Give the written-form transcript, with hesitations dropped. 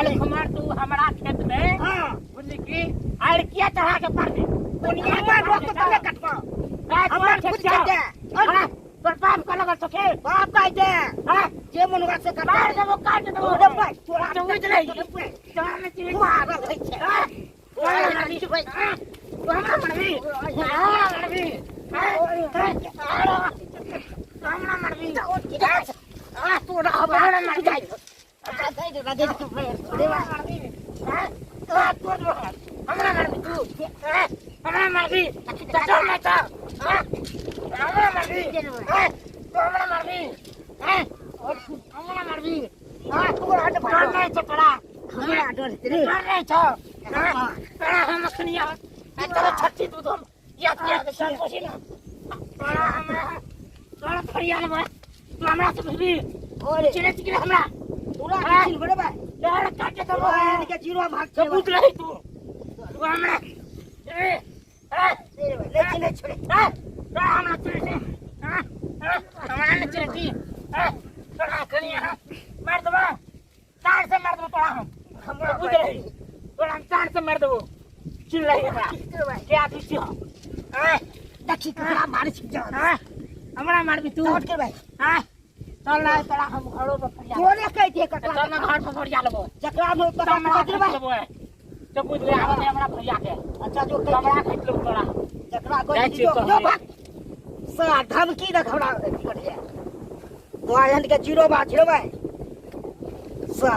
काल कुमार तू हमारा खेत में बुझली की आड़किया चढ़ा के पार दे दुनिया में रोक तो तले कटवा हमर कुछ कर दे तोर बाप का लगल सके बाप का दे हां जे मनवा से काट दे वो काट दे वो भाई तोरा तो उठ नहीं चार में चिड़ी मार होई छे ओए लड़ी भाई तो हमरा मरबी हां मरबी हमरा मरबी हां तोरा हमरा मर जाई अच्छा दे दे दे देवा हां तो हमरा मरबी तू हमरा मरबी चल मैं तो हमरा मरबी तो हमरा मरबी हमरा मरबी तू हट भाग नहीं चपड़ा हमरा डर रे नहीं छ हम खनिया तो छत्ती दूध हम या के सब कोसी ना बड़ा हमरा फरियाल में तू हमरा से भी और चिड़े चिड़े हमरा पूरा किन बड़े बा लहर काटे तो के जीरो भाग के पूछ रही तू हमरा ए ले चिड़े छोड़े हमरा चिड़े हमरा ने चिड़े तोरा खनिया मार दबा तार से मार दबा तोरा हमरा बुझ रही तोरा तार से मार दबो चिल रही हमरा क्या दिसी हो देखी तोरा मार छी जा हमरा मार भी तू उठ के भाई हां चल ना तोरा हम घरो पर फरिया तोरे कह दे कटवा चल ना घर पर फरिया लेबो जकरा में तोरा मार देबो तो बुझ ले हमरा भैया के अच्छा जो हमरा खींच लो तोरा जकरा कोई जो बात सा धमकी न घबरा बढ़िया तो आयन के जीरो बा सा